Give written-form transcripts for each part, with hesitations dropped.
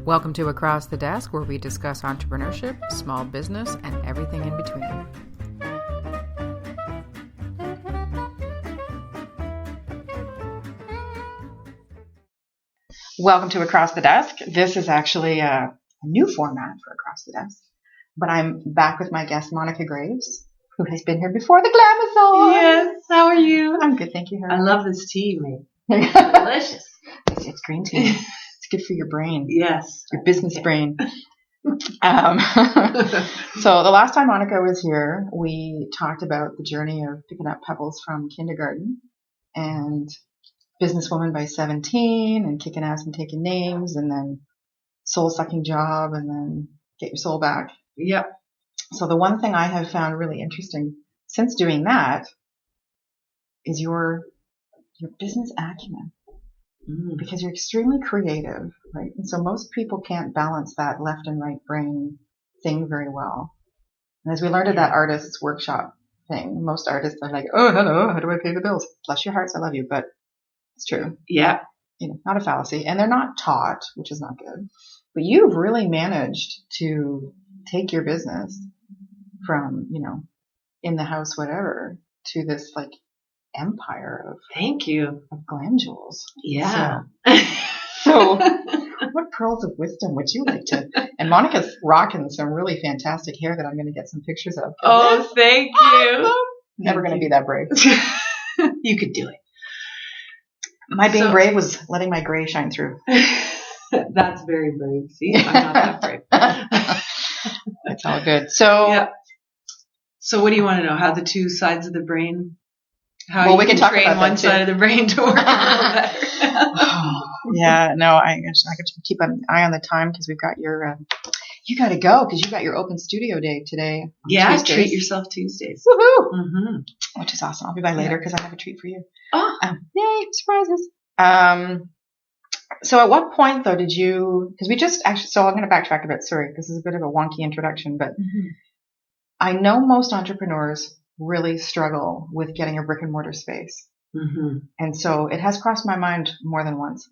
Welcome to Across the Desk, where we discuss entrepreneurship, small business, and everything in between. Welcome to Across the Desk. This is actually a new format for Across the Desk, but I'm back with my guest, Monica Graves, who has been here before the Glamjulz. Yes, how are you? I'm good, thank you. I love this tea you made. Delicious. It's green tea. It's good for your brain. Yes. Your business brain. So the last time Monica was here, we talked about the journey of picking up pebbles from kindergarten and businesswoman by 17 and kicking ass and taking names and then soul-sucking job and then get your soul back. Yep. So the one thing I have found really interesting since doing that is your business acumen. Because you're extremely creative, right? And so most people can't balance that left and right brain thing very well. And as we learned at that artist's workshop thing, most artists are like, oh, hello, how do I pay the bills? Bless your hearts, I love you, but it's true. Yeah. Not a fallacy. And they're not taught, which is not good. But you've really managed to take your business from, in the house, whatever, to this like empire of Thank you of Glamjulz. Yeah. So what pearls of wisdom would you like to? And Monica's rocking some really fantastic hair that I'm going to get some pictures of. Oh, thank you. Never going to be that brave. You could do it. My being brave was letting my gray shine through. That's very brave. See, I'm not that brave. It's all good. So, yeah. So what do you want to know? How the two sides of the brain? Well, we can talk train about one side of the brain to work a little better. Yeah, no, I got to keep an eye on the time because we've got your, you got to go because you got your open studio day today. Yeah, Tuesdays. Treat yourself Tuesdays. Woohoo! Mm-hmm. Which is awesome. I'll be by later because I have a treat for you. Oh. Yay, surprises. So at what point though did you, because we just actually, so I'm going to backtrack a bit. Sorry, this is a bit of a wonky introduction, but I know most entrepreneurs really struggle with getting a brick and mortar space. And so it has crossed my mind more than once.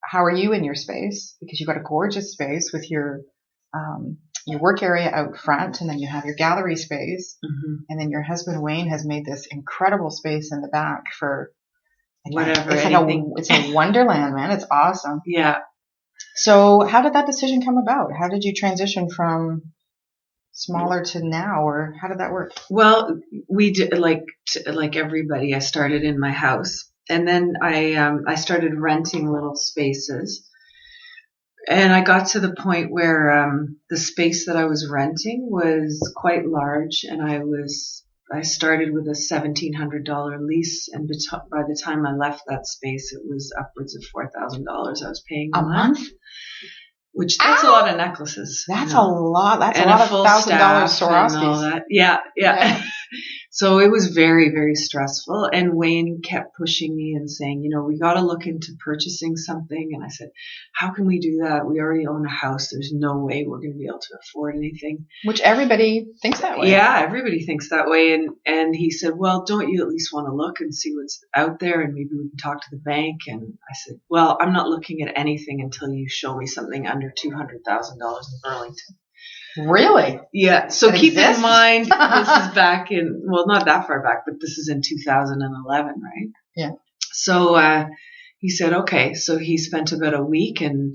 How are you in your space? Because you've got a gorgeous space with your work area out front, and then you have your gallery space, and then your husband Wayne has made this incredible space in the back for whatever. It's a wonderland, man. It's awesome. Yeah. So how did that decision come about? How did you transition from smaller to now, or how did that work? Well, we did like everybody. I started in my house, and then I started renting little spaces, and I got to the point where the space that I was renting was quite large, and I started with a $1,700 lease, and by the time I left that space, it was upwards of $4,000 I was paying a month. Which that's a lot of necklaces. That's a lot. That's and a lot of $1,000 Swarovskis. Yeah. So it was very, very stressful. And Wayne kept pushing me and saying, we got to look into purchasing something. And I said, how can we do that? We already own a house. There's no way we're going to be able to afford anything. Which everybody thinks that way. Yeah, everybody thinks that way. And he said, well, don't you at least want to look and see what's out there? And maybe we can talk to the bank. And I said, well, I'm not looking at anything until you show me something under $200,000 in Burlington. Really? Yeah. So keep in mind, this is back in, well, not that far back, but this is in 2011, right? Yeah. So he said, okay. So he spent about a week and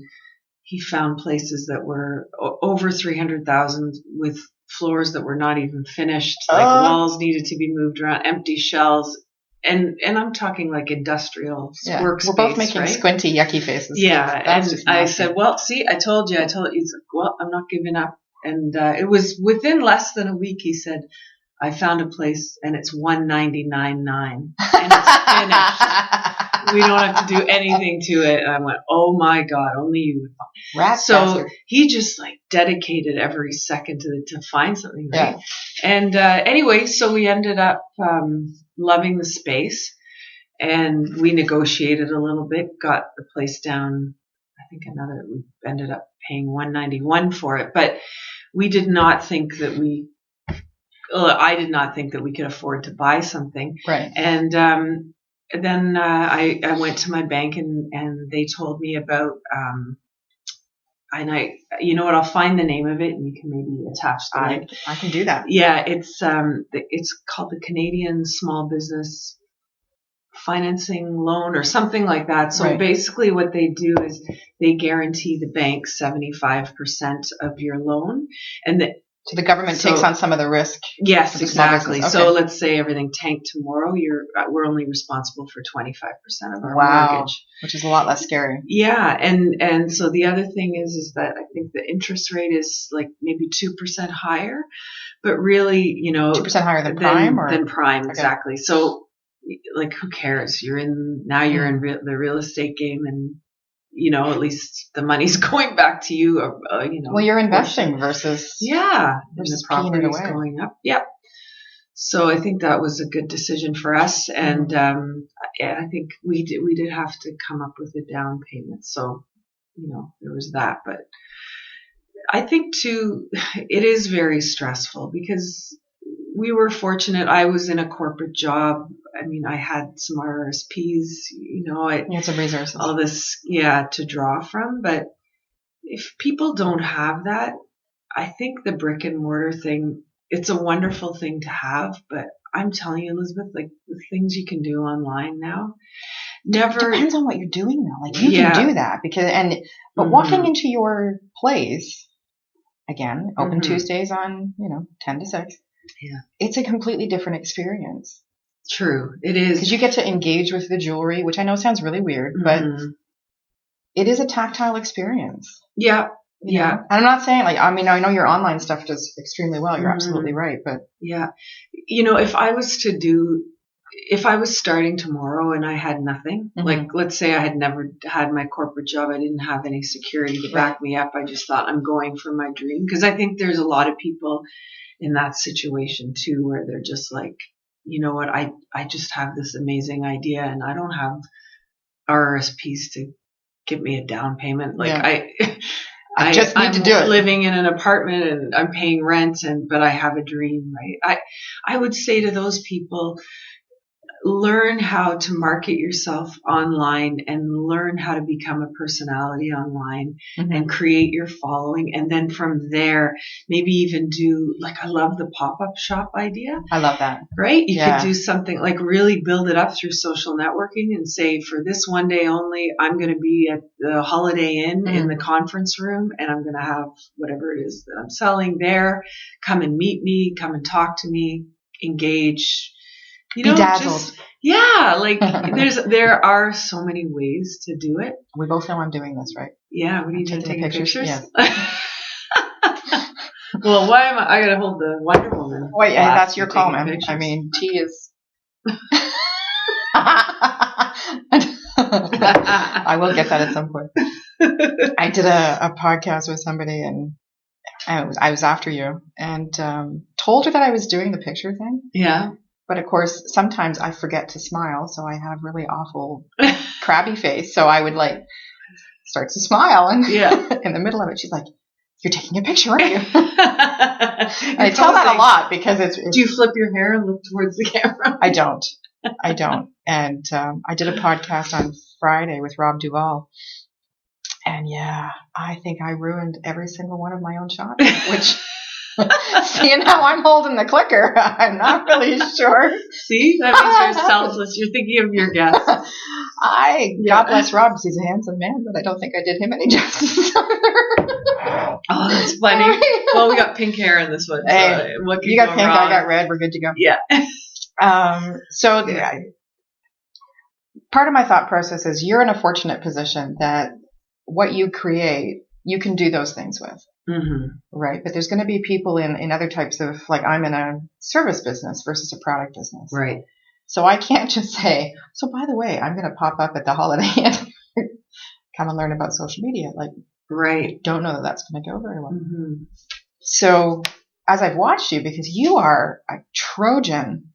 he found places that were over 300,000 with floors that were not even finished. Like walls needed to be moved around, empty shells. And I'm talking like industrial workspace. We're both making squinty, yucky faces. Yeah. And I said, well, see, I told you. He's like, well, I'm not giving up. And it was within less than a week, he said, I found a place and it's $199.9 and it's finished. We don't have to do anything to it. And I went, oh my God, only you would. So he just like dedicated every second to find something, right? Yeah. And anyway, so we ended up loving the space, and we negotiated a little bit, got the place down. I think we ended up paying $191 for it, but we did not think that I did not think that we could afford to buy something. Right. And then I went to my bank and they told me about you know what, I'll find the name of it and you can maybe attach the link. I can do that. Yeah, it's called the Canadian Small Business Financing Loan or something like that. So basically what they do is they guarantee the bank 75% of your loan, and so the government takes on some of the risk. Yes, exactly. Okay. So let's say everything tanked tomorrow, we're only responsible for 25% of our mortgage, which is a lot less scary. Yeah, and so the other thing is that I think the interest rate is like maybe 2% higher, but really, 2% higher than prime, than prime, exactly. So like, who cares? You're in the real estate game, and at least the money's going back to you. Well, you're investing versus properties going up. Yep. So I think that was a good decision for us, and I think we did have to come up with a down payment. So there was that, but I think too, it is very stressful because we were fortunate. I was in a corporate job. I mean, I had some RSPs, some resources, all this, to draw from. But if people don't have that, I think the brick and mortar thing, it's a wonderful thing to have. But I'm telling you, Elizabeth, like the things you can do online now, it depends on what you're doing though. Like you can do that but walking into your place, again, open Tuesdays on, 10 to 6. Yeah. It's a completely different experience. True. It is. Because you get to engage with the jewelry, which I know sounds really weird, but it is a tactile experience. Yeah. Yeah. And I'm not saying I know your online stuff does extremely well. You're absolutely right. But yeah, if I was starting tomorrow and I had nothing, like let's say I had never had my corporate job, I didn't have any security to back me up. I just thought I'm going for my dream. Because I think there's a lot of people in that situation too, where they're just like, you know what, I just have this amazing idea and I don't have RSPs to give me a down payment. Like I just need to do it. Living in an apartment and I'm paying rent but I have a dream, right? I would say to those people, learn how to market yourself online and learn how to become a personality online and create your following. And then from there, maybe even do, I love the pop-up shop idea. I love that. Right? You could do something like really build it up through social networking and say, for this one day only, I'm going to be at the Holiday Inn in the conference room and I'm going to have whatever it is that I'm selling there. Come and meet me, come and talk to me, engage. Bedazzled. There are so many ways to do it. We both know I'm doing this, right? Yeah. What are you doing? Taking pictures? Yes. Well, why am I going to hold the Wonder Woman? Wait, that's your call, man. Pictures. I mean, T is. I will get that at some point. I did a podcast with somebody and I was after you and told her that I was doing the picture thing. Yeah. But of course, sometimes I forget to smile, so I have really awful crabby face. So I would start to smile, and in the middle of it, she's like, "You're taking a picture, aren't you?" I tell that a lot because it's. Do you flip your hair and look towards the camera? I don't. And I did a podcast on Friday with Rob Duvall, and I think I ruined every single one of my own shots, which. Seeing how I'm holding the clicker, I'm not really sure. See, that means you're selfless. You're thinking of your guests. God bless Rob, because he's a handsome man, but I don't think I did him any justice. Oh, that's funny. Well, we got pink hair in this one. So hey, you got pink, I got red. We're good to go. Yeah. Part of my thought process is you're in a fortunate position that what you create, you can do those things with. Right. But there's going to be people in other types of, I'm in a service business versus a product business. Right. So I can't just say, so by the way, I'm going to pop up at the Holiday Inn, come and learn about social media. Right. Don't know that that's going to go very well. So as I've watched you, because you are a Trojan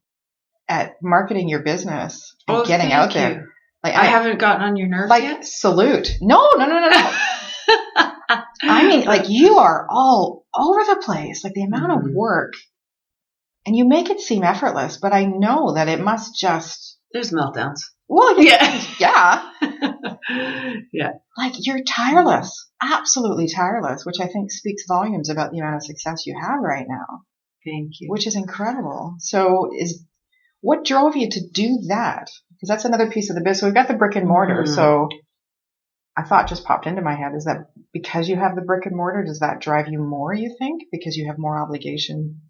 at marketing your business and getting out there. I haven't gotten on your nerves yet? Salute. No. I mean, you are all over the place, the amount of work, and you make it seem effortless, but I know that it must just There's meltdowns. Well, yeah. Yeah. Yeah. Like, you're tireless. Absolutely tireless, which I think speaks volumes about the amount of success you have right now. Thank you. Which is incredible. So what drove you to do that? Because that's another piece of the business. So we've got the brick and mortar. So I thought just popped into my head, is that because you have the brick and mortar, does that drive you more, you think? Because you have more obligation?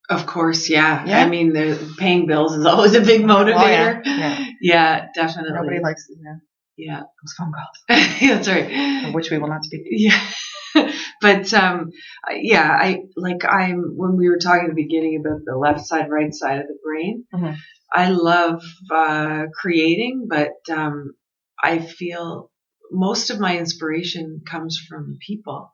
Of course, yeah. I mean, paying bills is always a big motivator. Yeah, definitely. Nobody likes those phone calls. Yeah, that's right. Of which we will not speak. Yeah. But, when we were talking at the beginning about the left side, right side of the brain, I love creating, but I feel most of my inspiration comes from people.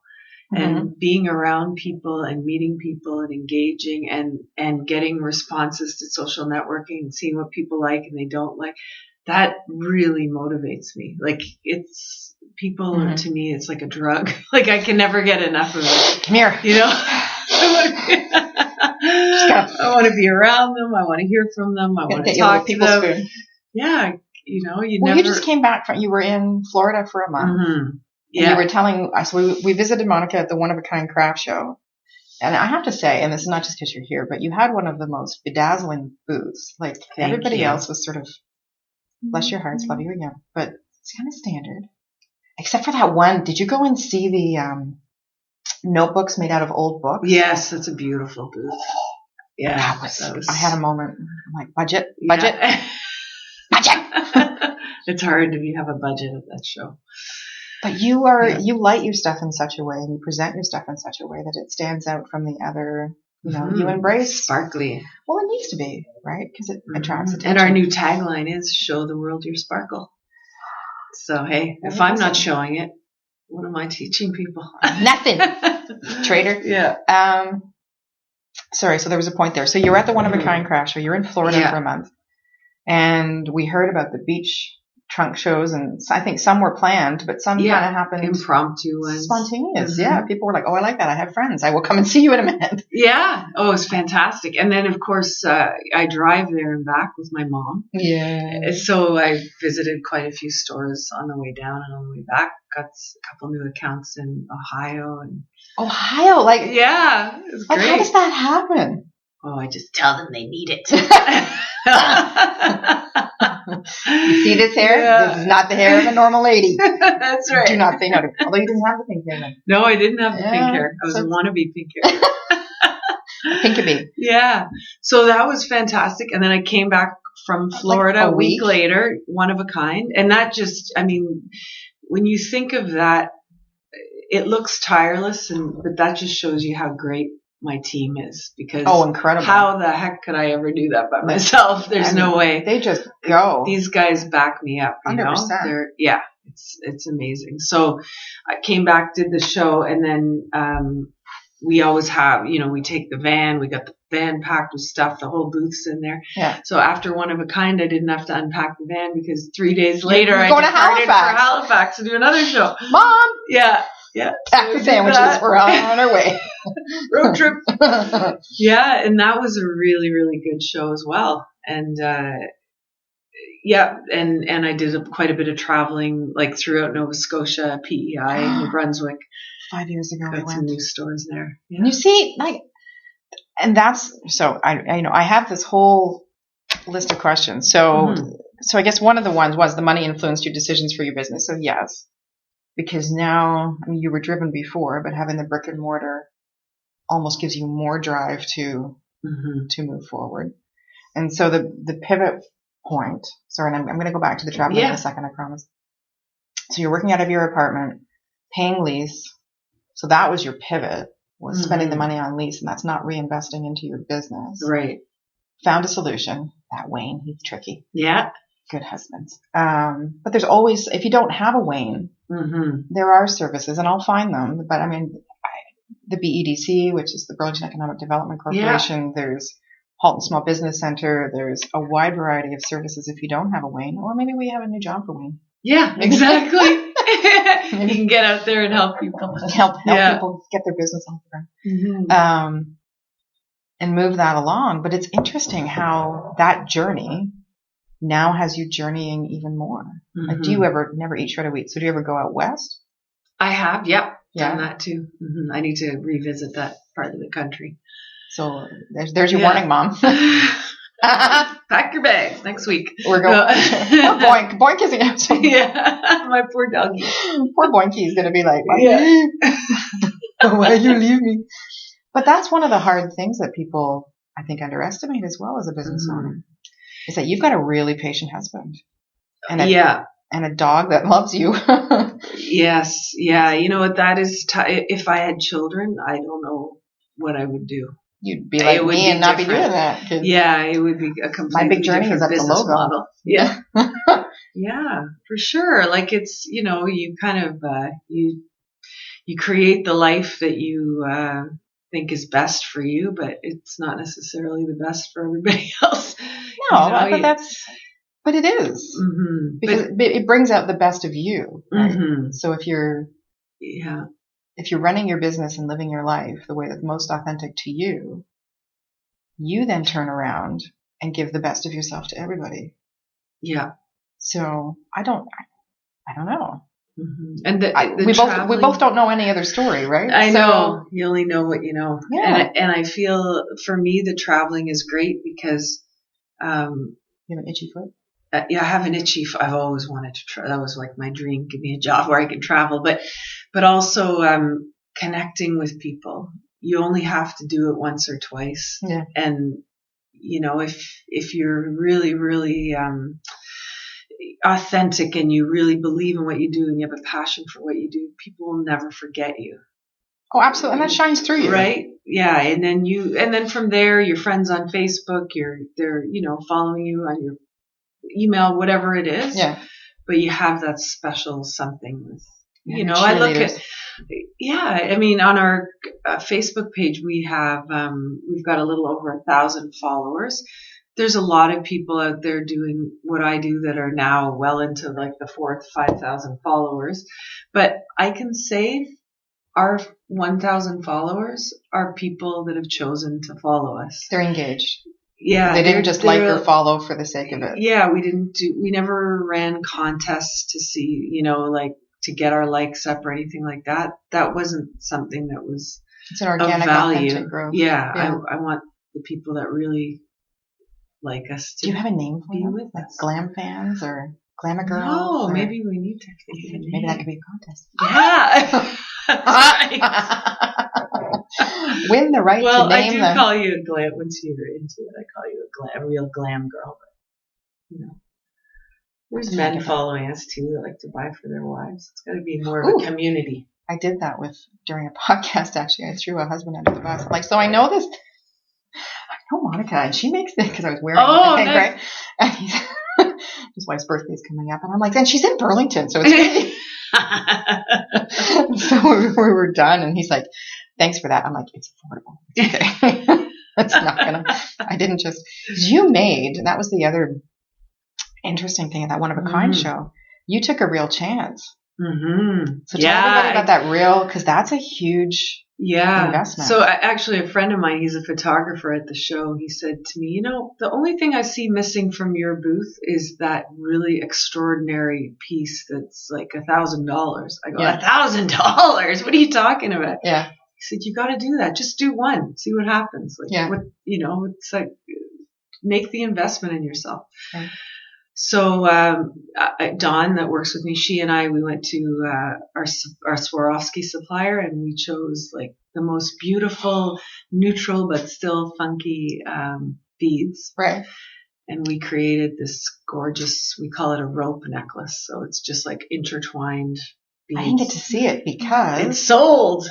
And being around people and meeting people and engaging and getting responses to social networking and seeing what people like and they don't like, that really motivates me. Like, it's people to me, it's like a drug. Like, I can never get enough of it. Come here. You know, I want to be around them. I want to hear from them. I want to talk to them. Spoon. Yeah. You know, you just came back you were in Florida for a month. Yeah. You were telling us, we visited Monica at the One of a Kind craft show. And I have to say, and this is not just because you're here, but you had one of the most bedazzling booths. Like, everybody else was sort of, bless your hearts, love you again. But it's kind of standard. Except for that one. Did you go and see the notebooks made out of old books? Yes, that's a beautiful booth. Yeah. That was, I had a moment. I'm like, budget. It's hard to have a budget at that show. But you light your stuff in such a way and you present your stuff in such a way that it stands out from the other, you embrace. Sparkly. Well, it needs to be, right? Because it attracts attention. And our new tagline is, show the world your sparkle. So, hey, if I'm not showing it, what am I teaching people? Nothing. Traitor. Yeah. Sorry, so there was a point there. So you were at the One of a Kind craft show. You're in Florida for a month. And we heard about the beach trunk shows, and I think some were planned, but some kind of happened impromptu ones, spontaneous. Yeah, people were like, "Oh, I like that. I have friends. I will come and see you in a minute." Yeah. Oh, it was fantastic. And then, of course, I drive there and back with my mom. Yeah. So I visited quite a few stores on the way down and on the way back. Got a couple new accounts in Ohio Ohio, like yeah, it was great. How does that happen? Oh, I just tell them they need it. You see this hair? Yeah. This is not the hair of a normal lady. That's right. Do not say no to it. Although you didn't have the pink hair then. No, I didn't have the pink hair. I was a wannabe pink hair. Pinkabee. Yeah. So that was fantastic. And then I came back from Florida a week later, One of a Kind. And that just, I mean, when you think of that, it looks tireless, but that just shows you how great my team is, because incredible. How the heck could I ever do that by myself? There's no way. They just go. These guys back me up. 100%. It's amazing. So I came back, did the show, and then we always have, we take the van. We got the van packed with stuff. The whole booth's in there. Yeah. So after One of a Kind, I didn't have to unpack the van because 3 days later I departed for Halifax to do another show. Mom. Yeah. Yeah. Pack the sandwiches. We're on our way. Road trip. Yeah. And that was a really, really good show as well. And, and I did quite a bit of traveling, like throughout Nova Scotia, PEI, New Brunswick. 5 years ago, got some new stores there. Yeah. You see, and that's, so I have this whole list of questions. So, so I guess one of the ones was the money influenced your decisions for your business. So yes. Because now, I mean, you were driven before, but having the brick and mortar almost gives you more drive to move forward. And so the pivot point, sorry, and I'm going to go back to the traveling in a second, I promise. So you're working out of your apartment, paying lease. So that was your pivot, was spending the money on lease, and that's not reinvesting into your business. Right. Found a solution. That Wayne, he's tricky. Yeah. Good husbands. But there's always, if you don't have a Wayne, there are services, and I'll find them. But I mean, the BEDC, which is the Burlington Economic Development Corporation, there's Halton Small Business Center, there's a wide variety of services if you don't have a Wayne, or maybe we have a new job for Wayne. Yeah, exactly. You can get out there and help people. Help people get their business off the ground. And move that along. But it's interesting how that journey now has you journeying even more. Mm-hmm. Like, do you ever never eat shredded wheat? So do you ever go out west? I have, yep, done that too. Mm-hmm. I need to revisit that part of the country. So there's your warning, Mom. Pack your bags next week. We're going. Boink is gonna have some. Yeah, my poor doggy. Poor Boinky is gonna be like, why did you leave me? But that's one of the hard things that people, I think, underestimate as well as a business owner, is that you've got a really patient husband and a dog that loves you. Yes, yeah. You know what? That is. If I had children, I don't know what I would do. You'd be like me and not be doing that. Yeah, it would be a completely my big journey is up the logo model. Yeah. Yeah, for sure. Like, it's, you kind of, you create the life that you think is best for you, but it's not necessarily the best for everybody else. No, but it is. Mm-hmm. Because it brings out the best of you. Right? Mm-hmm. So if you're running your business and living your life the way that's most authentic to you, you then turn around and give the best of yourself to everybody. Yeah. So I don't know. Mm-hmm. And we both don't know any other story, right? I know. You only know what you know. Yeah. And I feel, for me, the traveling is great because you have an itchy foot? I have an itchy. I've always wanted to try. That was like my dream. Give me a job where I can travel, but also connecting with people. You only have to do it once or twice. Yeah. And if you're really, really authentic and you really believe in what you do and you have a passion for what you do, people will never forget you. Oh, absolutely. And that shines through you. Right? Yeah. And then from there, your friends on Facebook, they're following you on your email, whatever it is. Yeah. But you have that special something with, I look at, I mean, on our Facebook page, we've got a little over 1,000 followers. There's a lot of people out there doing what I do that are now well into like the 5,000 followers. But I can say our 1,000 followers are people that have chosen to follow us. They're engaged. Yeah. They didn't just like or follow for the sake of it. Yeah. We never ran contests to see, to get our likes up or anything like that. That wasn't something that was it's an organic, of value. Authentic growth. Yeah. I want the people that really like us to. Do you have a name for them? With like us? Glam fans or Glamour Girls? No, maybe we need to think of a name. Maybe that could be a contest. Yeah. That's right. Win the right to name them. I do call you a glam. Once you're into it, I call you a real glam girl. But, there's men following us too that like to buy for their wives. It's got to be more of a community. I did that during a podcast, actually. I threw a husband under the bus. I'm like, so I know this. I know Monica, and she makes this because I was wearing the thing, right? And his wife's birthday is coming up, and I'm like, then she's in Burlington, so it's really. So we were done, and he's like, thanks for that. I'm like, it's affordable. It's okay. It's not gonna. I didn't just. You made, and that was the other interesting thing at that one of a kind show. You took a real chance. Mm-hmm. So tell everybody about that real, because that's a huge investment. So actually, a friend of mine, he's a photographer at the show. He said to me, the only thing I see missing from your booth is that really extraordinary piece that's like $1,000. I go, $1,000? What are you talking about? Yeah. He said, you got to do that. Just do one. See what happens. Like, it's like, make the investment in yourself. Right. So Dawn, that works with me, she and I, we went to our Swarovski supplier, and we chose like the most beautiful, neutral but still funky beads. Right. And we created this gorgeous, we call it a rope necklace. So it's just like intertwined beads. I didn't get to see it because it sold.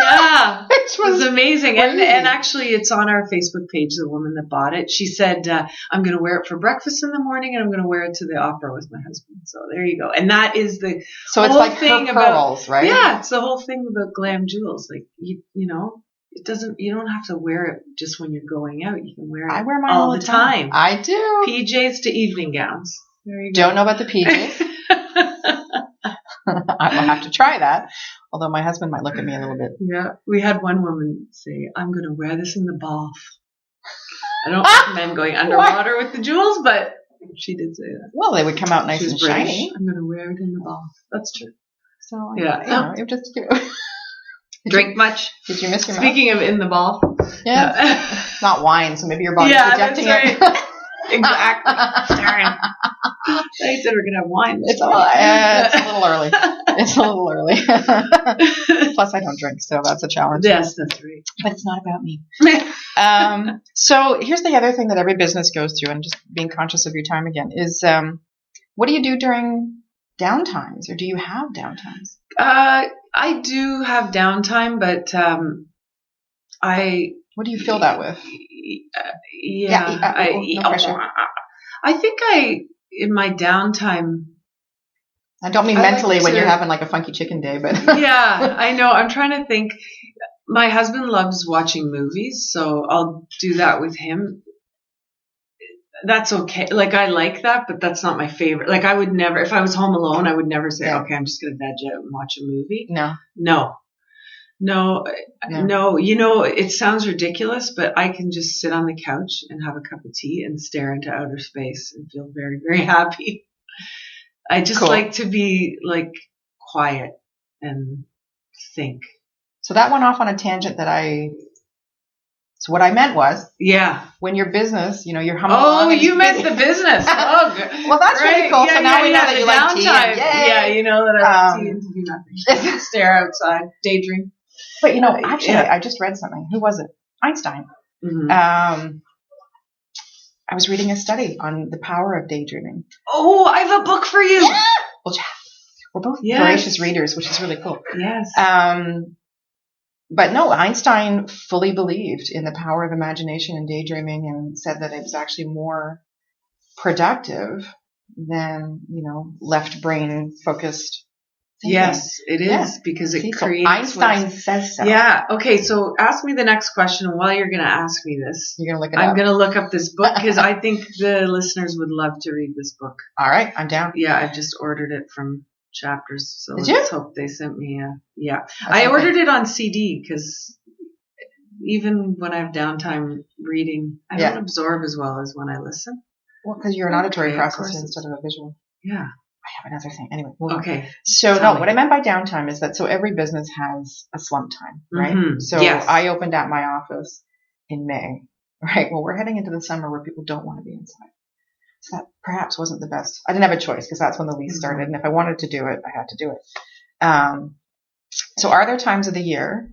Yeah. It was amazing. Crazy. And actually it's on our Facebook page, the woman that bought it. She said, I'm going to wear it for breakfast in the morning, and I'm going to wear it to the opera with my husband. So there you go. And that is the so it's whole like thing her pearls, about, right? Yeah. It's the whole thing about Glamjulz. Like, it doesn't, you don't have to wear it just when you're going out. You can wear it I wear mine all the time. I do. PJs to evening gowns. There you go. Don't know about the PJs. I will have to try that. Although my husband might look at me a little bit. Yeah. We had one woman say, I'm going to wear this in the bath. I don't recommend going underwater with the jewels, but She did say that. Well, they would come out nice She's and British. shiny. I'm going to wear it in the ball. That's true. So, yeah. It just, Drink much? Did you miss your Speaking of in the ball. Yeah. Not wine, so maybe your body's rejecting that's right. Exactly. Darn. They said we're going to have wine. It's a little early. It's a little early. Plus, I don't drink, so that's a challenge. Yes, that's right. But it's not about me. So here's the other thing that every business goes through, and just being conscious of your time again, is what do you do during downtimes, or do you have downtimes? I do have downtime, but What do you fill that with? No pressure. I think in my downtime. I don't mean mentally when you're having like a funky chicken day, but. Yeah, I know. I'm trying to think. My husband loves watching movies, so I'll do that with him. That's okay. Like, I like that, but that's not my favorite. Like, I would never, if I was home alone, I would never say, okay, I'm just going to veg out and watch a movie. No. You know, it sounds ridiculous, but I can just sit on the couch and have a cup of tea and stare into outer space and feel very, very happy. I just like to be like quiet and think. So that went off on a tangent so what I meant was, when your business, you're humming along. Oh, you meant the business. Oh, good. Well, that's really cool. So now we know that you like tea. Yeah, you know that I like tea and to do nothing. Stare outside, daydream. But actually, I just read something. Who was it? Einstein. Mm-hmm. I was reading a study on the power of daydreaming. Oh, I have a book for you. Yeah. Well, we're both voracious readers, which is really cool. Yes. But no, Einstein fully believed in the power of imagination and daydreaming, and said that it was actually more productive than, left brain focused thinking. Yes, it is, because it creates. Einstein says so. Yeah. Okay. So ask me the next question. While you're going to ask me this, you're going to look it up. I'm going to look up this book because I think the listeners would love to read this book. All right. I'm down. Yeah. I've just ordered it from Chapters. So let's hope they sent me I ordered it on CD because even when I have downtime reading, I don't absorb as well as when I listen. Well, because you're an auditory processor instead of a visual. Yeah. I have another thing. Anyway. Okay. So what I meant by downtime is that every business has a slump time, right? Mm-hmm. So I opened at my office in May, right? Well, we're heading into the summer where people don't want to be inside. So that perhaps wasn't the best. I didn't have a choice because that's when the lease started. And if I wanted to do it, I had to do it. So are there times of the year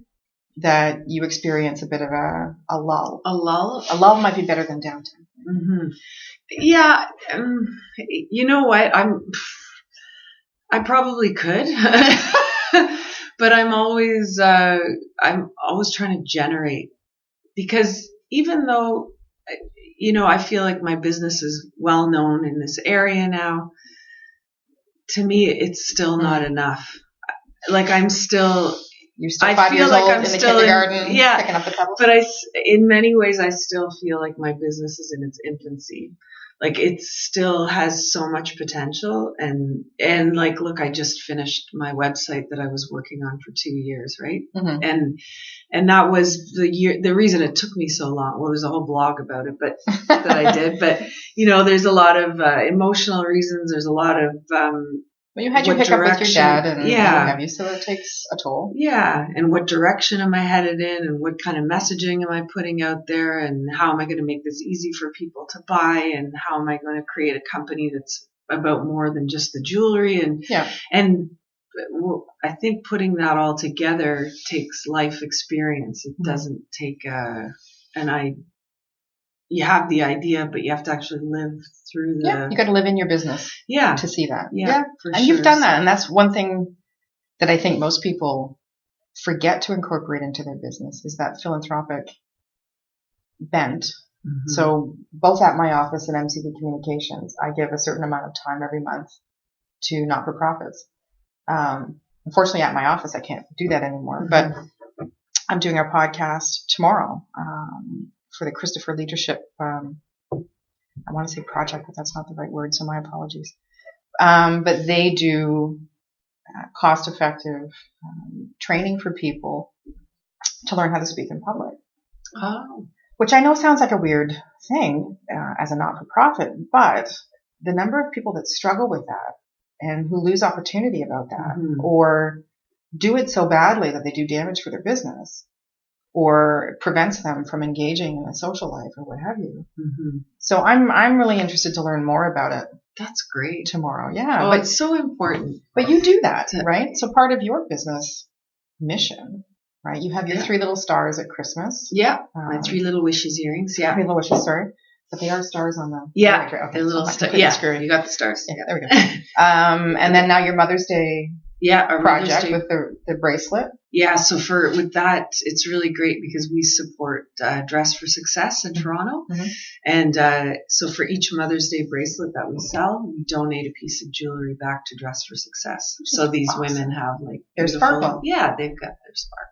that you experience a bit of a lull? A lull? A lull might be better than downtime. Mm-hmm. Yeah. You know what? I probably could, but I'm always trying to generate, because even though, I feel like my business is well known in this area now, to me, it's still not enough. Like you're still 5 years old in the kindergarten, picking up the pebbles. But in many ways, I still feel like my business is in its infancy. Like it still has so much potential, and like, look, I just finished my website that I was working on for 2 years, right? Mm-hmm. And that was the reason it took me so long. Well, there's a whole blog about it, but that I did. But there's a lot of emotional reasons. There's a lot of well, you had your hiccup with your dad, and what have you, so it takes a toll. Yeah, and what direction am I headed in, and what kind of messaging am I putting out there, and how am I going to make this easy for people to buy, and how am I going to create a company that's about more than just the jewelry, and I think putting that all together takes life experience. It doesn't take you have the idea, but you have to actually live through you got to live in your business to see that. For and you've done that, and that's one thing that I think most people forget to incorporate into their business, is that philanthropic bent. Mm-hmm. So both at my office and MCB Communications, I give a certain amount of time every month to not-for-profits. Unfortunately, at my office, I can't do that anymore, but I'm doing our podcast tomorrow for the Christopher Leadership, I want to say project, but that's not the right word, so my apologies. But they do cost-effective training for people to learn how to speak in public. Oh. Which I know sounds like a weird thing as a not-for-profit, but the number of people that struggle with that and who lose opportunity about that, Mm-hmm. or do it so badly that they do damage for their business, or prevents them from engaging in a social life or what have you. Mm-hmm. So I'm really interested to learn more about it. That's great. Tomorrow. Yeah. Oh, but it's so important. But you do that, right? So part of your business mission, right? You have your 3 little stars at Christmas. Yeah. My 3 little wishes earrings. Yeah. 3 little wishes, sorry. But they are stars on them. Yeah. Okay. They're little stars. Yeah. You got the stars. Yeah, there we go. And then now your Mother's Day our project with the bracelet. Yeah. So with that, it's really great because we support Dress for Success in Toronto. Mm-hmm. And so for each Mother's Day bracelet that we sell, we donate a piece of jewelry back to Dress for Success. So these women have like their sparkle. Yeah, they've got their sparkle.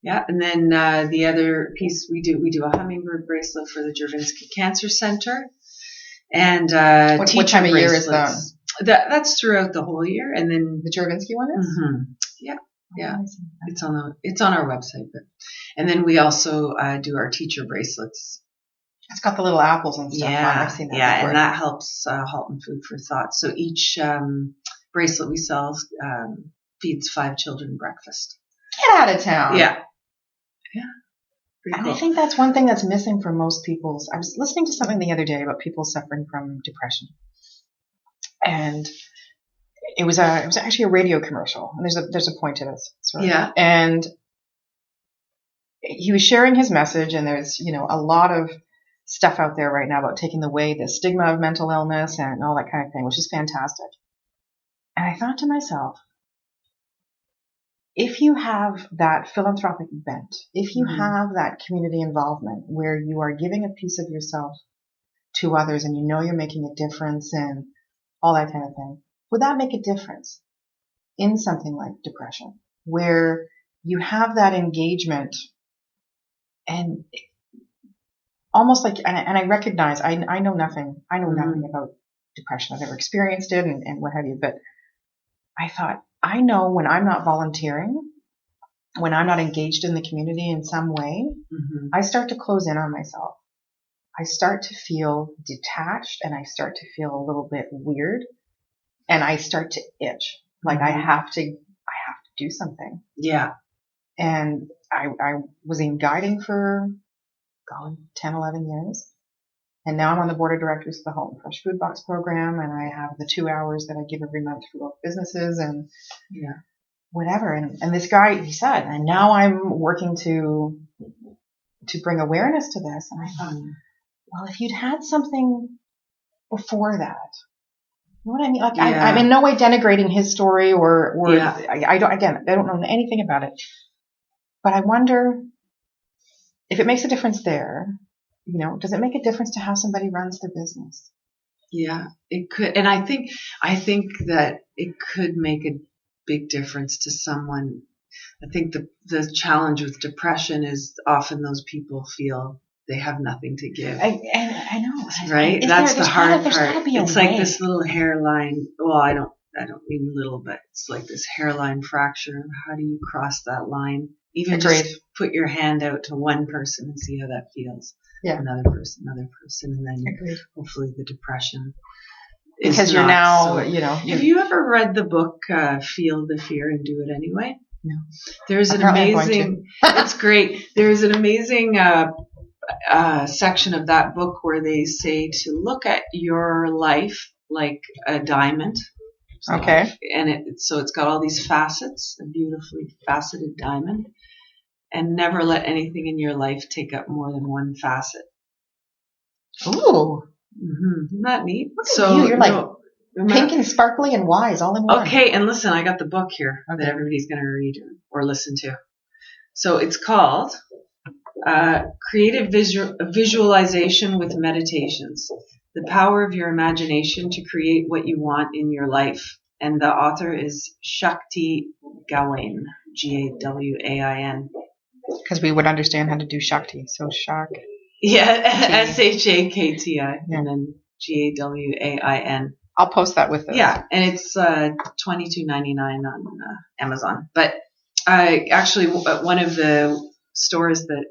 Yeah, and then the other piece we do a hummingbird bracelet for the Jurvinsky Cancer Center, and what time of year is that? That's throughout the whole year, and then the Jurvinsky one is. Mm-hmm. Yeah, it's on our website, and then we also do our teacher bracelets. It's got the little apples and stuff. Yeah, I've seen that before. And that helps Halton Food for Thought. So each bracelet we sell feeds 5 children breakfast. Get out of town. Yeah. And cool. I think that's one thing that's missing from most people's. I was listening to something the other day about people suffering from depression, and it was actually a radio commercial. And there's a point to this. Yeah. And he was sharing his message, and there's a lot of stuff out there right now about taking away the stigma of mental illness and all that kind of thing, which is fantastic. And I thought to myself, if you have that philanthropic bent, if you have that community involvement where you are giving a piece of yourself to others and you're making a difference and all that kind of thing, would that make a difference in something like depression, where you have that engagement and almost like, and I recognize, I know nothing about depression. I've never experienced it and what have you, but I thought, I know when I'm not volunteering, when I'm not engaged in the community in some way, I start to close in on myself. I start to feel detached and I start to feel a little bit weird and I start to itch. Like I have to do something. Yeah. And I was in guiding for 10, 11 years. And now I'm on the board of directors of the Halton Fresh Food Box program, and I have the 2 hours that I give every month for local businesses and whatever. And this guy, he said, and now I'm working to bring awareness to this. And I thought, well, if you'd had something before that, you know what I mean? Like I'm in no way denigrating his story or I don't know anything about it, but I wonder if it makes a difference there. Does it make a difference to how somebody runs their business? Yeah, it could. And I think that it could make a big difference to someone. I think the challenge with depression is often those people feel they have nothing to give. I know. Right? That's the hard part. It's like this little hairline. Well, I don't mean little, but it's like this hairline fracture. How do you cross that line? Even just put your hand out to one person and see how that feels. Yeah. Another person, and then hopefully the depression. Because you're now, Have you ever read the book Feel the Fear and Do It Anyway? No. There's an amazing. It's great. There's an amazing section of that book where they say to look at your life like a diamond. So okay. And it's got all these facets, a beautifully faceted diamond. And never let anything in your life take up more than one facet. Ooh. Isn't that neat? Look at you. You're like pink and sparkly and wise all in one. Okay, and listen, I got the book here that everybody's going to read or listen to. So it's called Creative Visualization with Meditations. The Power of Your Imagination to Create What You Want in Your Life. And the author is Shakti Gawain, Gawain. Because we would understand how to do Shakti. So Shak. Yeah, Shakti, and then Gawain. I'll post that with this. Yeah, and it's $22.99 on Amazon. But actually, one of the stores that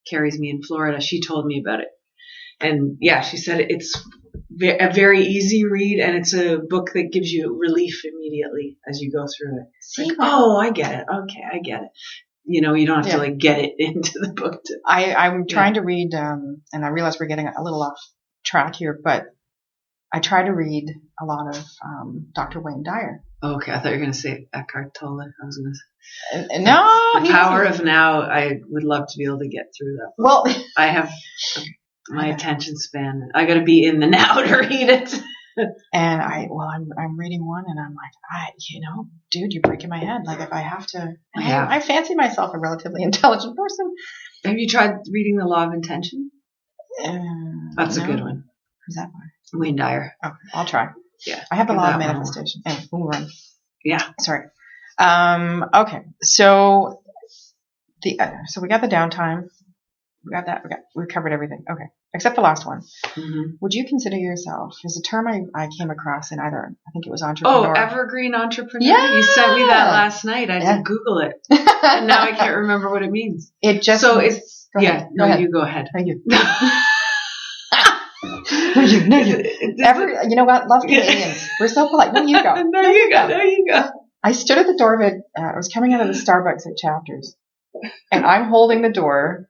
carries me in Florida, she told me about it. And yeah, she said it's a very easy read, and it's a book that gives you relief immediately as you go through it. See, like, oh, I get it. Okay, I get it. You know, you don't have to like get it into the book. I'm trying to read, and I realize we're getting a little off track here, but I try to read a lot of Dr. Wayne Dyer. Okay, I thought you were going to say Eckhart Tolle. I was going to say. No. The Power of Now, I would love to be able to get through that book. Well, I have my attention span. I got to be in the now to read it. And I'm reading one, and I'm like, dude, you're breaking my head. Like, if I have to, I fancy myself a relatively intelligent person. Have you tried reading The Law of Intention? That's a good one. Who's that one? Wayne Dyer. Okay, I'll try. Yeah. I have The Law of Manifestation. And we'll run. Yeah. Sorry. Okay. So we got the downtime. We got that. We covered everything. Okay. Except the last one. Mm-hmm. Would you consider yourself, is a term I came across in either, I think it was entrepreneur. Oh, evergreen entrepreneur? Yeah. You sent me that last night. I had to Google it. And now I can't remember what it means. It just so means, it's, go ahead. You go ahead. No, you. No, you. You know what? Love Canadians. We're so polite. No, you go. There you go. I stood at the door of it. I was coming out of the Starbucks at Chapters, and I'm holding the door.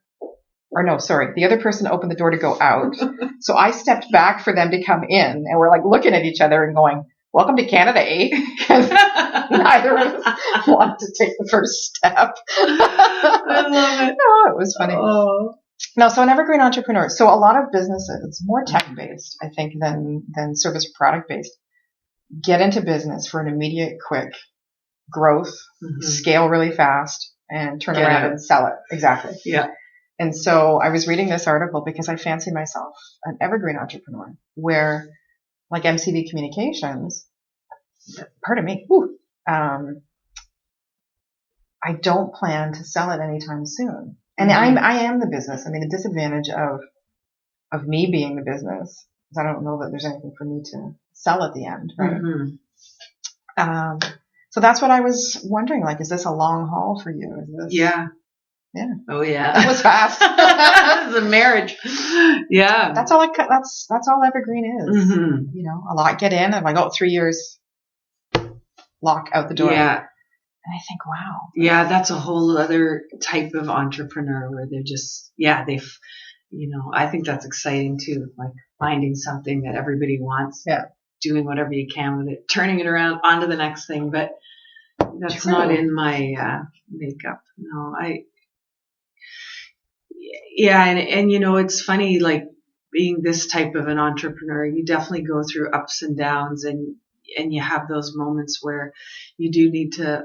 Or no, sorry, the other person opened the door to go out. So I stepped back for them to come in, and we're like looking at each other and going, "Welcome to Canada, eh?" Because neither of us wanted to take the first step. I love it. Oh, it was funny. Oh. No, so an evergreen entrepreneur. So a lot of businesses, more tech-based, I think, than service or product-based, get into business for an immediate, quick growth, scale really fast, and turn around and sell it. Exactly. Yeah. And so I was reading this article because I fancy myself an evergreen entrepreneur where, like MCV Communications, pardon me, I don't plan to sell it anytime soon. And I am the business. I mean, the disadvantage of me being the business is I don't know that there's anything for me to sell at the end, right? Mm-hmm. So that's what I was wondering. Like, is this a long haul for you? Is this, yeah. Oh yeah. That was fast. This is a marriage. Yeah. That's all evergreen is. Mm-hmm. You know, a lot get in, and like 3 years, lock out the door. Yeah. And I think, wow. Yeah, that's a whole other type of entrepreneur where they're just, I think that's exciting too. Like finding something that everybody wants, doing whatever you can with it, turning it around onto the next thing. But that's not in my makeup. No, and it's funny, like being this type of an entrepreneur, you definitely go through ups and downs, and you have those moments where you do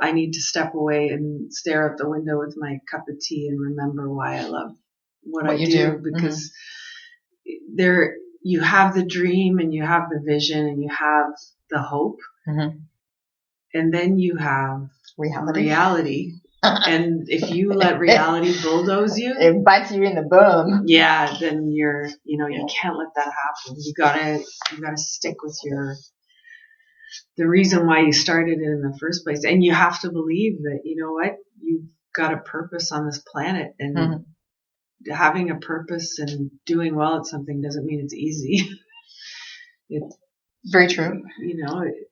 I need to step away and stare out the window with my cup of tea and remember why I love what I do. Because there, you have the dream and you have the vision and you have the hope. Mm-hmm. And then you have reality. And if you let reality bulldoze you, it bites you in the bum. Yeah, then you can't let that happen. You gotta stick with the reason why you started it in the first place. And you have to believe that, you know what, you've got a purpose on this planet, and having a purpose and doing well at something doesn't mean it's easy. It's very true.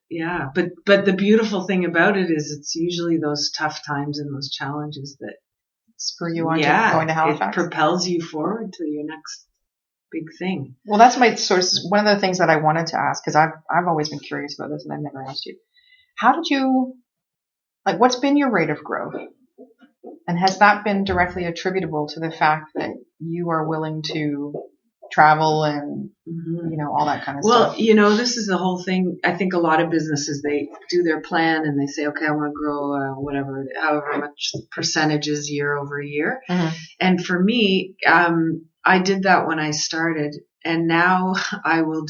Yeah. But the beautiful thing about it is it's usually those tough times and those challenges that spur you on to going to Halifax. It propels you forward to your next big thing. Well, that's my source. One of the things that I wanted to ask, because I've always been curious about this and I've never asked you. How did you, what's been your rate of growth? And has that been directly attributable to the fact that you are willing to travel and, all that kind of stuff? Well, this is the whole thing. I think a lot of businesses, they do their plan and they say, okay, I want to grow however much percentages year over year. Mm-hmm. And for me, I did that when I started, and now I will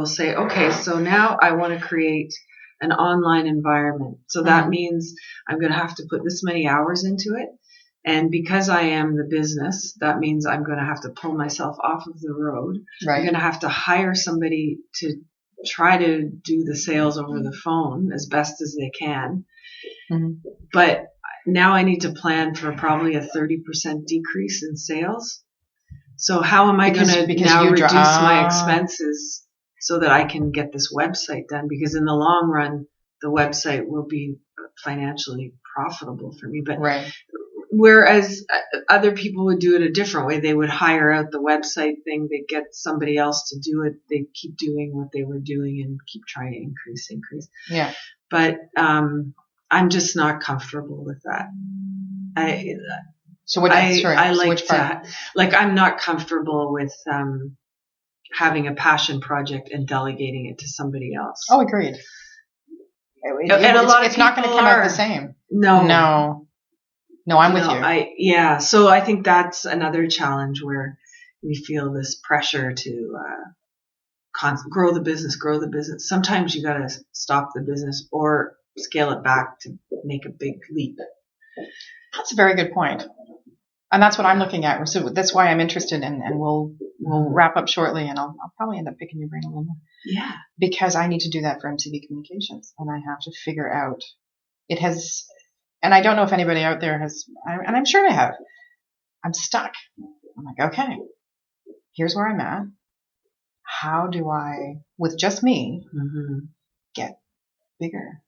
say, okay, so now I want to create an online environment. So that means I'm going to have to put this many hours into it. And because I am the business, that means I'm going to have to pull myself off of the road. Right. I'm going to have to hire somebody to try to do the sales over the phone as best as they can. Mm-hmm. But now I need to plan for probably a 30% decrease in sales. So how am I going to now you reduce my expenses so that I can get this website done? Because in the long run, the website will be financially profitable for me. But right. Whereas other people would do it a different way. They would hire out the website thing. They get somebody else to do it. They keep doing what they were doing and keep trying to increase. Yeah. But I'm just not comfortable with that. I like to, like, I'm not comfortable with having a passion project and delegating it to somebody else. Oh, agreed. It's not going to come out the same. No, I'm with you. So I think that's another challenge where we feel this pressure to grow the business. Sometimes you got to stop the business or scale it back to make a big leap. That's a very good point. And that's what I'm looking at. So that's why I'm interested in, and we'll wrap up shortly, and I'll probably end up picking your brain a little more. Yeah. Because I need to do that for MCV Communications, and I have to figure out, and I don't know if anybody out there has, and I'm sure they have. I'm stuck. I'm like, okay, here's where I'm at. How do I, with just me, get bigger?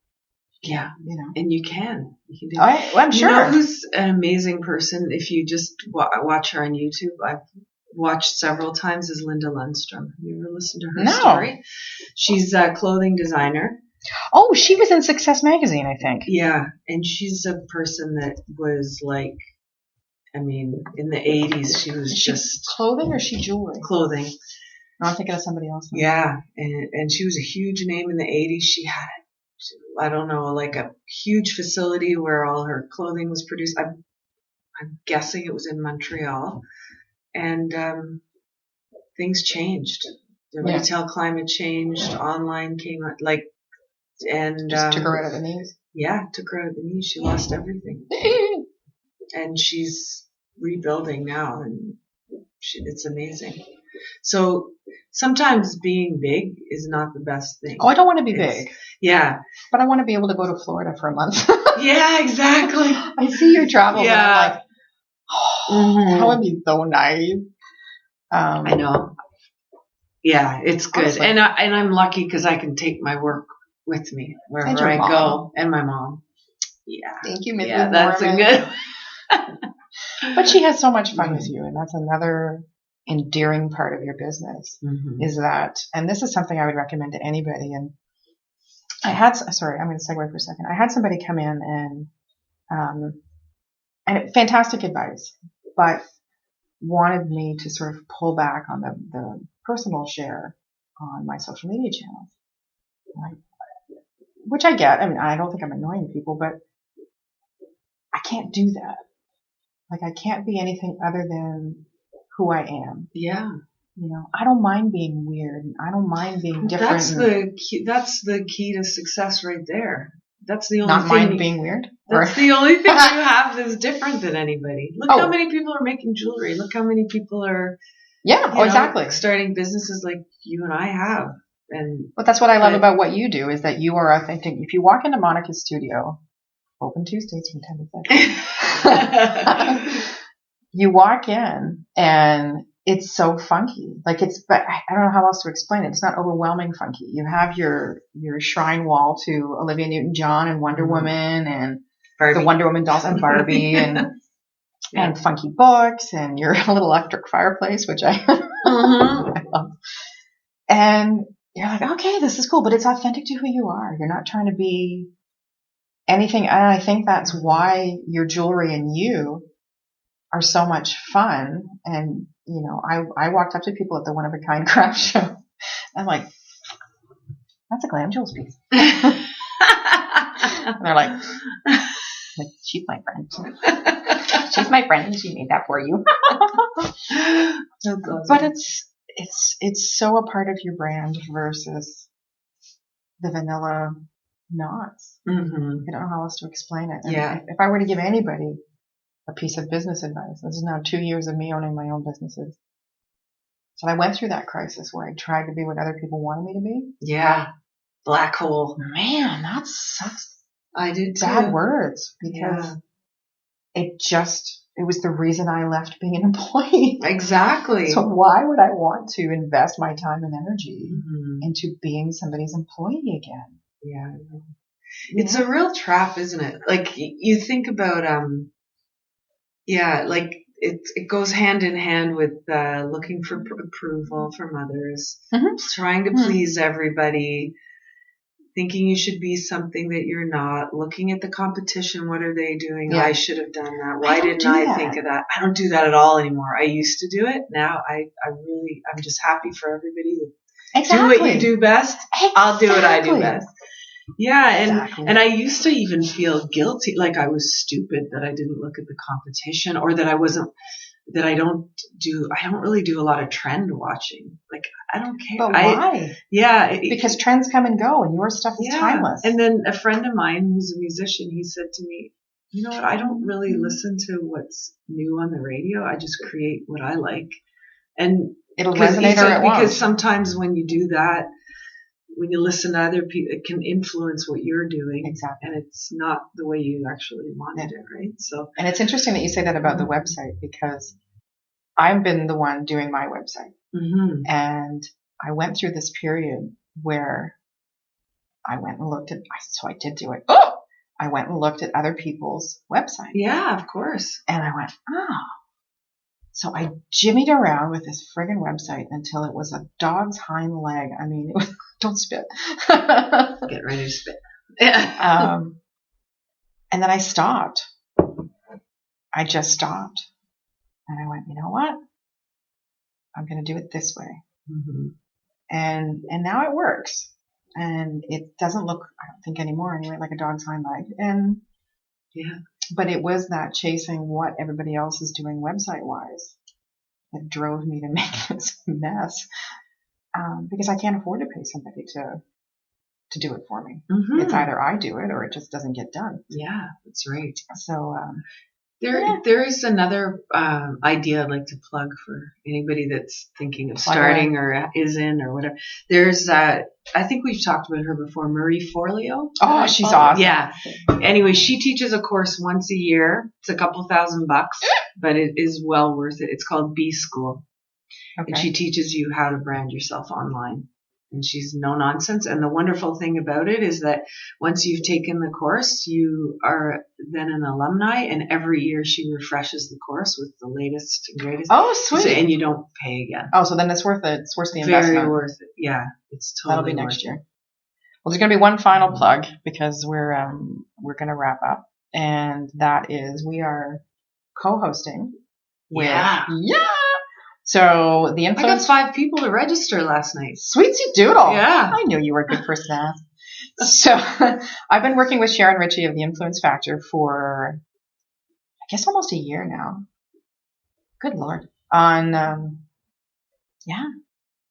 Yeah, and you can do it. I'm sure. You know who's an amazing person? If you just watch her on YouTube, I've watched several times, is Linda Lundstrom. Have you ever listened to her story? She's a clothing designer. Oh, she was in Success Magazine, I think. Yeah, and she's a person that was like, in the 80s, she was just... Clothing or is she jewelry? Clothing. No, I'm thinking of somebody else. Yeah, and she was a huge name in the 80s. She had, I don't know, like a huge facility where all her clothing was produced. I'm guessing it was in Montreal. And things changed. The retail climate changed. Online came out, and just took her out of the knees. Yeah, took her out of the knees. She lost everything. And she's rebuilding now, and it's amazing. So sometimes being big is not the best thing. Oh, I don't want to be big. Yeah. But I want to be able to go to Florida for a month. Yeah, exactly. I see your travels and I'm like, that would be so nice. I know. Yeah, it's good. Honestly. And I'm lucky because I can take my work with me wherever I go. And my mom. Yeah. Thank you, Mrs. Yeah, that's a good. But she has so much fun with you, and that's another endearing part of your business is that, and this is something I would recommend to anybody. And I'm going to segue for a second. I had somebody come in and fantastic advice, but wanted me to sort of pull back on the personal share on my social media channels, which I get. I don't think I'm annoying people, but I can't do that. Like, I can't be anything other than who I am. Yeah. I don't mind being weird. I don't mind being different. That's the key to success right there. That's the only thing. Not mind being weird? That's the only thing you have that's different than anybody. Look how many people are making jewelry. Look how many people are exactly starting businesses like you and I have. But that's what I love about what you do, is that you are authentic. If you walk into Monica's studio, open Tuesdays from 10 to 7. You walk in and it's so funky. But I don't know how else to explain it. It's not overwhelming funky. You have your shrine wall to Olivia Newton-John and Wonder Woman and Barbie. The Wonder Woman dolls and Barbie and funky books and your little electric fireplace, which I love. And you're like, okay, this is cool, but it's authentic to who you are. You're not trying to be anything. And I think that's why your jewelry and you are so much fun. And, I walked up to people at the One of a Kind craft show. I'm like, that's a Glamjulz piece. And they're like, she's my friend. She's my friend and she made that for you. But it's so a part of your brand versus the vanilla knots. I don't know how else to explain it. And if I were to give anybody a piece of business advice, this is now 2 years of me owning my own businesses. So I went through that crisis where I tried to be what other people wanted me to be. Yeah. Black hole. Man, that sucks. I did too. Bad words, because it it was the reason I left being an employee. Exactly. So why would I want to invest my time and energy into being somebody's employee again? Yeah. It's a real trap, isn't it? Like you think about, like it goes hand in hand with looking for approval from others, trying to please everybody, thinking you should be something that you're not, looking at the competition. What are they doing? I should have done that. Why didn't I think of that? I don't do that at all anymore. I used to do it. Now I'm just happy for everybody to do what you do best. I'll do what I do best. Yeah, and I used to even feel guilty, like I was stupid that I didn't look at the competition, or that I don't really do a lot of trend watching. Like, I don't care. But why? Because trends come and go, and your stuff is timeless. And then a friend of mine who's a musician, he said to me, you know what, I don't really listen to what's new on the radio. I just create what I like. And it'll resonate or it won't. Because sometimes when you do that, when you listen to other people, it can influence what you're doing. Exactly. And it's not the way you actually wanted it, right? So. And it's interesting that you say that about the website, because I've been the one doing my website. And I went through this period where I went and looked at, so I did do it. I went and looked at other people's websites. Yeah, of course. And I went, So I jimmied around with this friggin' website until it was a dog's hind leg. I mean, don't spit. Get ready to spit. And then I stopped. I just stopped. And I went, you know what? I'm going to do it this way. And now it works. And it doesn't look, I don't think anymore anyway, like a dog's hind leg. And but it was that chasing what everybody else is doing website-wise that drove me to make this mess. Because I can't afford to pay somebody to do it for me. It's either I do it or it just doesn't get done. Yeah, that's right. So there is another idea I'd like to plug for anybody that's thinking of starting or is in or whatever. There's I think we've talked about her before, Marie Forleo. Oh, she's awesome. Yeah. Anyway, she teaches a course once a year. It's a couple $1,000, but it is well worth it. It's called B School. Okay. And she teaches you how to brand yourself online. And she's no nonsense. And the wonderful thing about it is that once you've taken the course, you are then an alumni, and every year she refreshes the course with the latest and greatest. Oh, sweet. And you don't pay again. Oh, so then it's worth it. It's worth the investment. Very worth it. Yeah, it's totally That'll be next year. Well, there's going to be one final plug because we're going to wrap up. And that is we are co-hosting with... Yeah. So the influence... I got 5 people to register last night. Sweetsy doodle. Yeah. I knew you were a good person to ask. So I've been working with Sharon Ritchie of the Influence Factor for, I guess, almost a year now. Good Lord. On,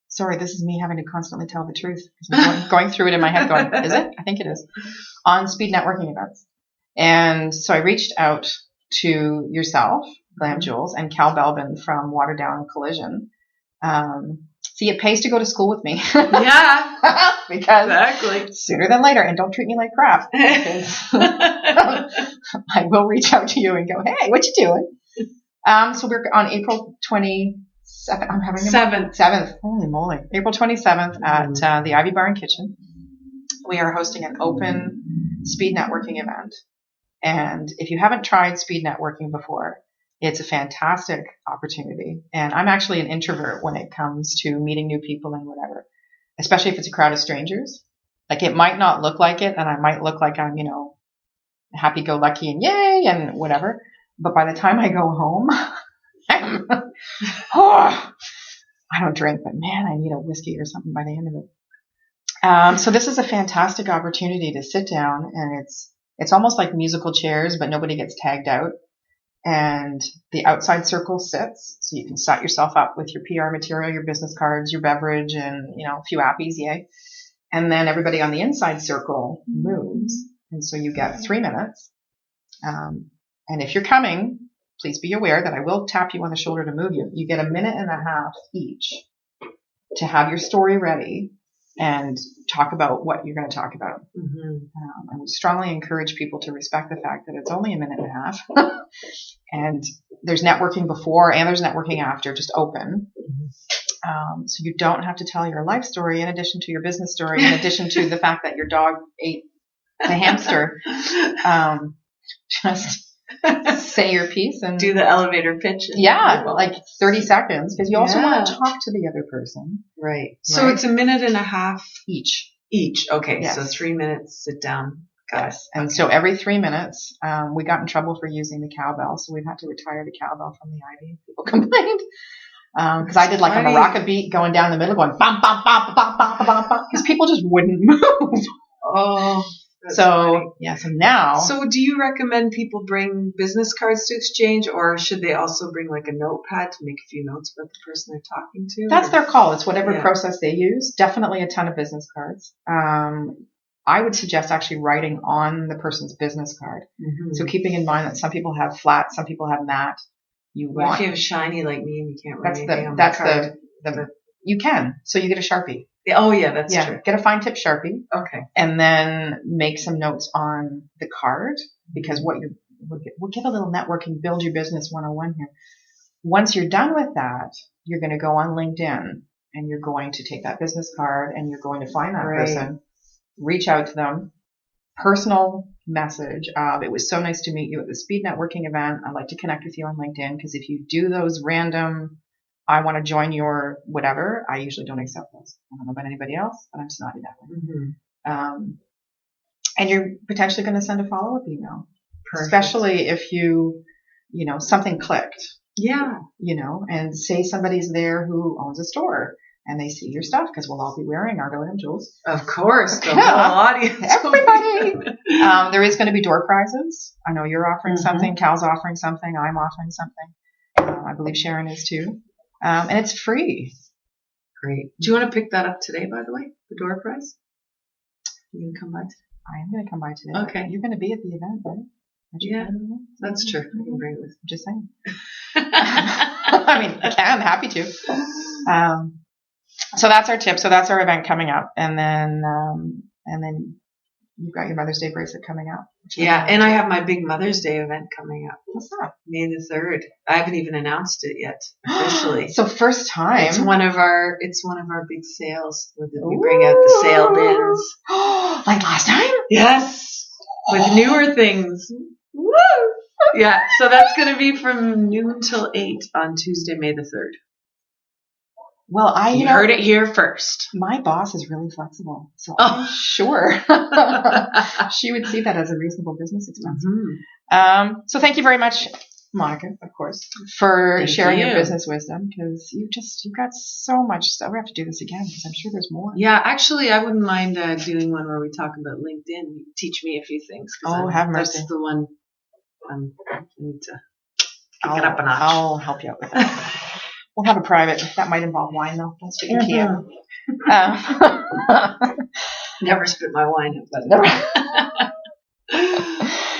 Sorry, this is me having to constantly tell the truth. I'm going through it in my head going, is it? I think it is. On speed networking events. And so I reached out to yourself, Glamjulz, and Cal Belbin from Waterdown Collision. See, it pays to go to school with me. Yeah. Because exactly. Sooner than later, and don't treat me like crap. Because I will reach out to you and go, hey, what you doing? So we're on April 27th. I'm having 7th. Holy moly. April 27th at the Ivy Bar and Kitchen. We are hosting an open speed networking event. And if you haven't tried speed networking before, it's a fantastic opportunity. And I'm actually an introvert when it comes to meeting new people and whatever, especially if it's a crowd of strangers. Like, it might not look like it, and I might look like I'm, happy-go-lucky and yay and whatever. But by the time I go home, I don't drink, but man, I need a whiskey or something by the end of it. So this is a fantastic opportunity to sit down, and it's almost like musical chairs, but nobody gets tagged out. And the outside circle sits, so you can set yourself up with your PR material, your business cards, your beverage, and, a few appies, yay. And then everybody on the inside circle moves. And so you get 3 minutes. And if you're coming, please be aware that I will tap you on the shoulder to move you. You get 1.5 minutes each to have your story ready and talk about what you're going to talk about. Mm-hmm. And we strongly encourage people to respect the fact that it's only a minute and a half. And there's networking before and there's networking after, just open. So you don't have to tell your life story in addition to your business story, in addition to the fact that your dog ate the hamster. Just say your piece and do the elevator pitch. Yeah, like 30 seconds, because you also want to talk to the other person. Right. So it's a minute and a half each. Okay. Yes. So 3 minutes, sit down. Got it. And so every 3 minutes, we got in trouble for using the cowbell, so we've had to retire the cowbell from the Ivy. People complained. Because I did like a maraca beat going down the middle, going bum, bum, bum, bum, bum, bum, bum, because people just wouldn't move. Oh. So, funny. Yeah, so now. So do you recommend people bring business cards to exchange, or should they also bring like a notepad to make a few notes about the person they're talking to? That's their call. It's whatever process they use. Definitely a ton of business cards. I would suggest actually writing on the person's business card. Mm-hmm. So keeping in mind that some people have flat, some people have matte. What if you have a shiny like me and you can't write anything on the card? You can. So you get a Sharpie. Oh, yeah, that's true. Get a fine tip Sharpie. Okay. And then make some notes on the card, because we'll give a little networking, build your business 101 here. Once you're done with that, you're going to go on LinkedIn and you're going to take that business card and you're going to find that person, reach out to them, personal message of, it was so nice to meet you at the speed networking event. I'd like to connect with you on LinkedIn, because if you do those random, I want to join your whatever, I usually don't accept those. I don't know about anybody else, but I'm snotty that way. Mm-hmm. And you're potentially going to send a follow-up email. Perfect. Especially if something clicked. Yeah. And say somebody's there who owns a store and they see your stuff, because we'll all be wearing our Glamjulz. Of course. The whole audience. Everybody. There is going to be door prizes. I know you're offering something. Cal's offering something. I'm offering something. I believe Sharon is too. And it's free. Great. Do you want to pick that up today, by the way? The door prize? You going to come by today? I am going to come by today. Okay. You're going to be at the event, right? Yeah, that's true. I can bring it with me. Just saying. I mean, I'm happy to. So that's our tip. So that's our event coming up. And then you've got your Mother's Day bracelet coming up. Yeah, and I have my big Mother's Day event coming up. What's that? May the 3rd. I haven't even announced it yet officially. So first time. It's one of our big sales. We bring out the sale bins. Like last time? Yes. With newer things. Woo! Yeah, so that's going to be from noon till 8 on Tuesday, May the 3rd. Well, you heard it here first. My boss is really flexible, so I'm sure she would see that as a reasonable business expense. Mm-hmm. So thank you very much, Monica, of course, for sharing your business wisdom, because you've got so much stuff. We have to do this again, because I'm sure there's more. Yeah, actually, I wouldn't mind doing one where we talk about LinkedIn. You teach me a few things. Have mercy. That's the one I need to pick it up a notch. I'll help you out with that. We'll have a private. That might involve wine, though. Don't spit your tea out. Never spit my wine out.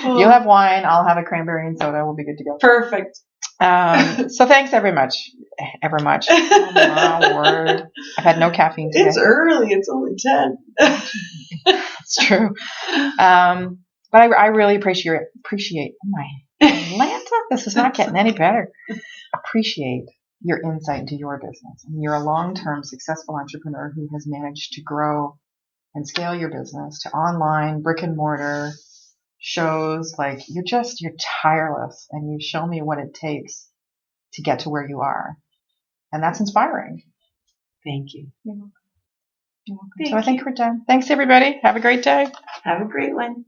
You'll have wine. I'll have a cranberry and soda. We'll be good to go. Perfect. So thanks ever much. Oh, my word. I've had no caffeine today. It's early. It's only 10. It's true. But I really appreciate my Atlanta. This is not getting any better. Appreciate your insight into your business. I mean, you're a long-term successful entrepreneur who has managed to grow and scale your business to online, brick and mortar shows. Like you're tireless, and you show me what it takes to get to where you are. And that's inspiring. Thank you. You're welcome. So I think we're done. Thanks everybody. Have a great day. Have a great one.